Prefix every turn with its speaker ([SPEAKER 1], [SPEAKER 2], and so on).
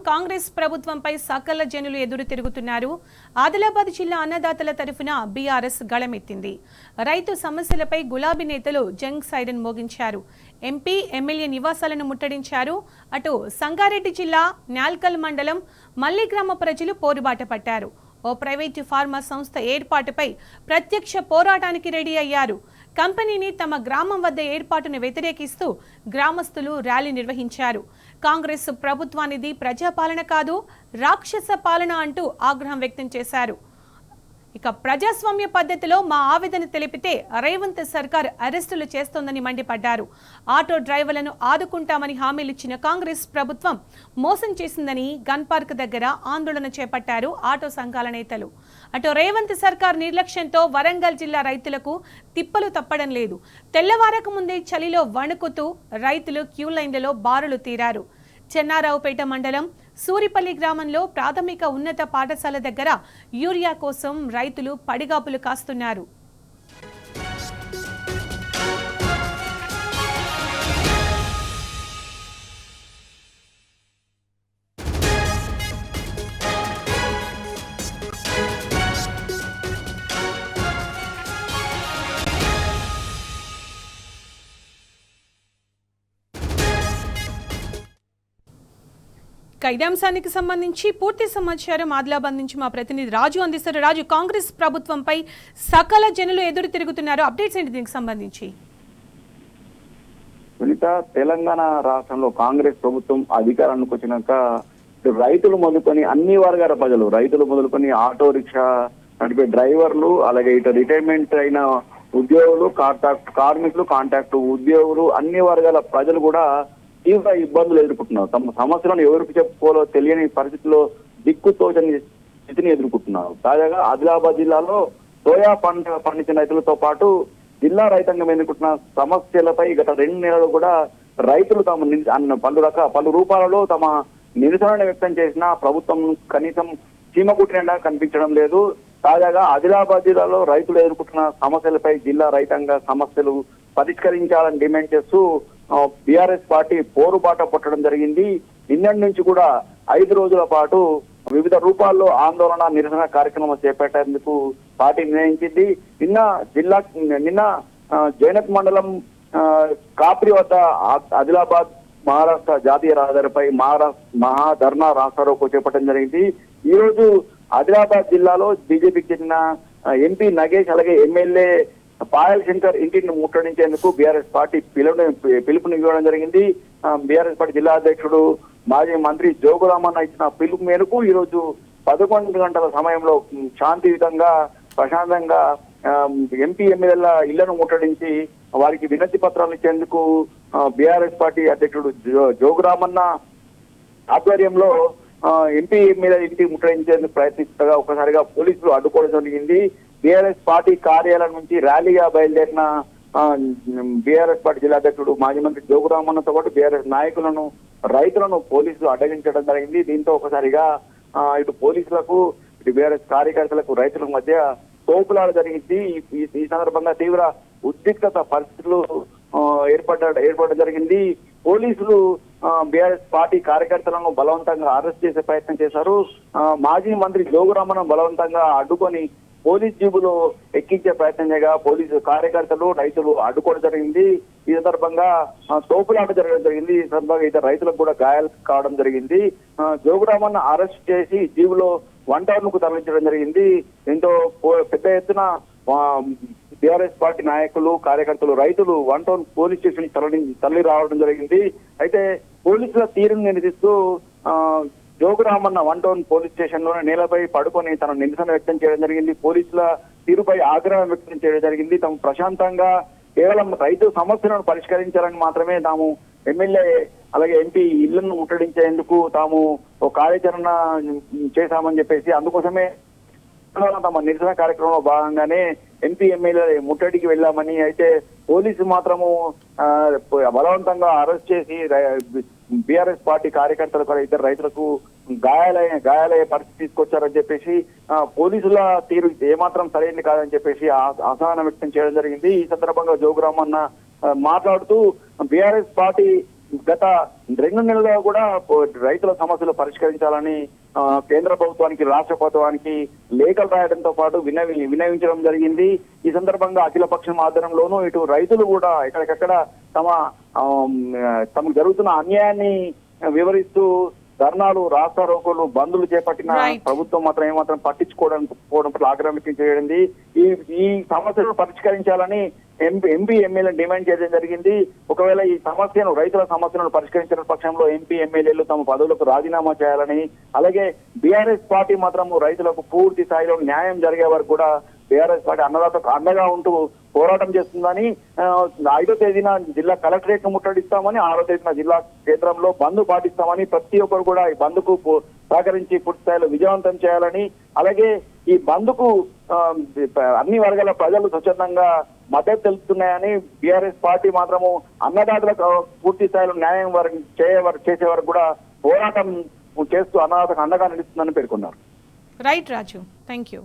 [SPEAKER 1] కాంగ్రెస్ ప్రభుత్వంపై సకల జనులు ఎదురు తిరుగుతున్నారు. ఆదిలాబాద్ జిల్లా అన్నదాతల తరఫున బీఆర్ఎస్ గళమెత్తింది. రైతు సమస్యలపై గులాబీ నేతలు జంగ్ సైరన్ మోగించారు. ఎంపీ ఎమ్మెల్యే నివాసాలను ముట్టడించారు. అటు సంగారెడ్డి జిల్లా న్యాల్కల్ మండలం మల్లి గ్రామ ప్రజలు పోరుబాట పట్టారు. ఓ ప్రైవేటు ఫార్మా సంస్థ ఏర్పాటుపై ప్రత్యక్ష పోరాటానికి రెడీ అయ్యారు. కంపెనీని తమ గ్రామం వద్ద ఏర్పాటును వ్యతిరేకిస్తూ గ్రామస్తులు ర్యాలీ నిర్వహించారు. కాంగ్రెస్ ప్రభుత్వానిది ప్రజాపాలన కాదు, రాక్షస పాలన అంటూ ఆగ్రహం వ్యక్తం చేశారు. ఇక ప్రజాస్వామ్య పద్ధతిలో మా ఆవేదన తెలిపితే రేవంత్ సర్కార్ అరెస్టులు చేస్తోందని మండిపడ్డారు. ఆటో డ్రైవర్లను ఆదుకుంటామని హామీలిచ్చిన కాంగ్రెస్ ప్రభుత్వం మోసం చేసిందని గన్ పార్క్ దగ్గర ఆందోళన చేపట్టారు ఆటో సంఘాల నేతలు. అటు రేవంత్ సర్కార్ నిర్లక్ష్యంతో వరంగల్ జిల్లా రైతులకు తిప్పలు తప్పడం లేదు. తెల్లవారక ముందే చలిలో వణుకుతూ రైతులు క్యూ లైన్లలో బారులు తీరారు. చెన్నారావుపేట మండలం సూరిపల్లి గ్రామంలో ప్రాథమిక ఉన్నత పాఠశాల దగ్గర యూరియా కోసం రైతులు పడిగాపులు కాస్తున్నారు. ఇదే అంశానికి సంబంధించి పూర్తి సమాచారం ఆదిలాబాద్ నుంచి మా ప్రతినిధి రాజు అందిస్తారు. రాజు, కాంగ్రెస్ ప్రభుత్వంపై సకల జనులు ఎదురు తిరుగుతున్నారు, అప్డేట్స్ ఏంటి దీనికి సంబంధించి?
[SPEAKER 2] తెలంగాణ రాష్ట్రంలో కాంగ్రెస్ ప్రభుత్వం అధికారానికి వచ్చినాక రైతులు మొదలుకొని అన్ని వర్గాల ప్రజలు, రైతులు మొదలుకొని ఆటో రిక్షా నడిపే డ్రైవర్లు, అలాగే ఇటు రిటైర్మెంట్ అయిన ఉద్యోగులు, కార్మికులు, కాంట్రాక్ట్ ఉద్యోగులు, అన్ని వర్గాల ప్రజలు కూడా తీవ్ర ఇబ్బందులు ఎదుర్కొంటున్నారు. తమ సమస్యలను ఎవరికి చెప్పుకోవాలో తెలియని పరిస్థితుల్లో దిక్కుతోచని స్థితిని ఎదుర్కొంటున్నారు. తాజాగా ఆదిలాబాద్ జిల్లాలో సోయా పండించిన రైతులతో పాటు జిల్లా రైతాంగం ఎదుర్కొంటున్న సమస్యలపై గత 2 నెలలు కూడా రైతులు పలు రూపాలలో తమ నిరసనను వ్యక్తం చేసినా ప్రభుత్వం కనీసం చీమకుట్టినలా కనిపించడం లేదు. తాజాగా ఆదిలాబాద్ జిల్లాలో రైతులు ఎదుర్కొంటున్న సమస్యలపై జిల్లా రైతాంగ సమస్యలు పరిష్కరించాలని డిమాండ్ చేస్తూ బీఆర్ఎస్ పార్టీ పోరుబాట పట్టడం జరిగింది. నిన్నటి నుంచి కూడా 5 రోజుల పాటు వివిధ రూపాల్లో ఆందోళన, నిరసన కార్యక్రమం చేపట్టేందుకు పార్టీ నిర్ణయించింది. నిన్న జైనత్ మండలం కాప్రి వద్ద ఆదిలాబాద్ మహారాష్ట్ర జాతీయ రహదారిపై మహాధర్నా రాస్తారోకో చేపట్టడం జరిగింది. ఈ రోజు ఆదిలాబాద్ జిల్లాలో బీజేపీకి చెందిన ఎంపీ నగేష్, అలాగే ఎమ్మెల్యే పాయల్ శంకర్ ఇంటిని ముట్టడించేందుకు బీఆర్ఎస్ పార్టీ పిలుపునివ్వడం జరిగింది. బీఆర్ఎస్ పార్టీ జిల్లా అధ్యక్షుడు మాజీ మంత్రి జోగురామన్న ఇచ్చిన పిలుపు మేరకు ఈ రోజు 11 గంటల సమయంలో శాంతియుతంగా, ప్రశాంతంగా ఎంపీ ఎమ్మెల్యేల ఇళ్లను ముట్టడించి వారికి వినతి పత్రాలు ఇచ్చేందుకు బీఆర్ఎస్ పార్టీ అధ్యక్షుడు జోగురామన్న ఆధ్వర్యంలో ఎంపీ ఎమ్మెల్యే ఇంటికి ముట్టడించేందుకు ప్రయత్నిస్తుండగా ఒకసారిగా పోలీసులు అడ్డుకోవడం జరిగింది. బీఆర్ఎస్ పార్టీ కార్యాలయం నుంచి ర్యాలీగా బయలుదేరిన బీఆర్ఎస్ పార్టీ జిల్లా అధ్యక్షుడు మాజీ మంత్రి జోగురామన్నతో పాటు బీఆర్ఎస్ నాయకులను, రైతులను పోలీసులు అడ్డగించడం జరిగింది. దీంతో ఒకసారిగా ఇటు పోలీసులకు, ఇటు బీఆర్ఎస్ కార్యకర్తలకు, రైతుల మధ్య తోపులాట జరిగింది. ఈ సందర్భంగా తీవ్ర ఉద్రిక్తత పరిస్థితులు ఏర్పడడం జరిగింది. పోలీసులు బీఆర్ఎస్ పార్టీ కార్యకర్తలను బలవంతంగా అరెస్ట్ చేసే ప్రయత్నం చేశారు. మాజీ మంత్రి జోగురామన్న బలవంతంగా అడ్డుకొని పోలీస్ జీబులో ఎక్కించే ప్రయత్నం చేయగా పోలీసు కార్యకర్తలు, రైతులు అడ్డుకోవడం జరిగింది. ఈ సందర్భంగా తోపులాట జరగడం జరిగింది. ఈ సందర్భంగా ఇతర రైతులకు కూడా గాయాలు కావడం జరిగింది. జోగురామన్న అరెస్ట్ చేసి జీబులో 1 టౌన్ కు తరలించడం జరిగింది. దీంతో పెద్ద ఎత్తున బీఆర్ఎస్ పార్టీ నాయకులు, కార్యకర్తలు, రైతులు 1 టౌన్ పోలీస్ స్టేషన్ తరలి రావడం జరిగింది. అయితే పోలీసుల తీరును నిరసిస్తూ జోగురామన్న 1 టౌన్ పోలీస్ స్టేషన్ లోనే నేలపై పడుకొని తన నిరసన వ్యక్తం చేయడం జరిగింది. పోలీసుల తీరుపై ఆగ్రహం వ్యక్తం చేయడం జరిగింది. తాము ప్రశాంతంగా కేవలం రైతు సమస్యలను పరిష్కరించాలని మాత్రమే తాము ఎమ్మెల్యే అలాగే ఎంపీ ఇళ్లను ముట్టడించేందుకు తాము ఒక కార్యాచరణ చేశామని చెప్పేసి, అందుకోసమే తమ నిరసన కార్యక్రమంలో భాగంగానే ఎంపీ ఎమ్మెల్యే ముట్టడికి వెళ్ళామని, అయితే పోలీసు మాత్రము బలవంతంగా అరెస్ట్ చేసి బీఆర్ఎస్ పార్టీ కార్యకర్తలకు, ఇద్దరు రైతులకు గాయాలయ్యే పరిస్థితి తీసుకొచ్చారని చెప్పేసి పోలీసుల తీరు ఏమాత్రం సరైనది కాదని చెప్పేసి అసహనం వ్యక్తం చేయడం జరిగింది. ఈ సందర్భంగా జోగురామన్న మాట్లాడుతూ బీఆర్ఎస్ పార్టీ గత 2 నెలలుగా కూడా రైతుల సమస్యలు పరిష్కరించాలని కేంద్ర ప్రభుత్వానికి రాష్ట్ర ప్రభుత్వానికి లేఖలు రాయడంతో పాటు వినవించడం జరిగింది. ఈ సందర్భంగా అఖిలపక్షం ఆధ్వర్యంలోనూ ఇటు రైతులు కూడా ఎక్కడికక్కడ తమకు జరుగుతున్న అన్యాయాన్ని వివరిస్తూ ధర్నాలు, రాస్తారోకోలు, బంధులు చేపట్టిన ప్రభుత్వం మాత్రం ఏమాత్రం పట్టించుకోవడం పట్ల ఆగ్రహం వ్యక్తం చేయడింది. ఈ సమస్యలను పరిష్కరించాలని ఎంపీ ఎమ్మెల్యేలను డిమాండ్ చేయడం జరిగింది. ఒకవేళ ఈ సమస్యను రైతుల సమస్యలను పరిష్కరించిన పక్షంలో ఎంపీ ఎమ్మెల్యేలు తమ పదవులకు రాజీనామా చేయాలని, అలాగే బీఆర్ఎస్ పార్టీ మాత్రం రైతులకు పూర్తి స్థాయిలో న్యాయం జరిగే వరకు కూడా బీఆర్ఎస్ పార్టీ అన్నదాతకు అండగా ఉంటూ పోరాటం చేస్తుందని 5వ తేదీన జిల్లా కలెక్టరేట్ ను ముట్టడిస్తామని, 6వ తేదీన జిల్లా కేంద్రంలో బంద్ పాటిస్తామని, ప్రతి ఒక్కరు కూడా ఈ బంద్కు సహకరించి పూర్తి స్థాయిలో విజయవంతం చేయాలని, అలాగే ఈ బంద్కు అన్ని వర్గాల ప్రజలు స్వచ్ఛందంగా మద్దతు తెలుపుతున్నాయని, బీఆర్ఎస్ పార్టీ మాత్రము అన్నదాతలకు పూర్తి స్థాయిలో న్యాయం చేసే వరకు కూడా పోరాటం చేస్తూ అన్నదాతకు అండగా నిలుస్తుందని పేర్కొన్నారు.
[SPEAKER 1] Right Raju, thank you.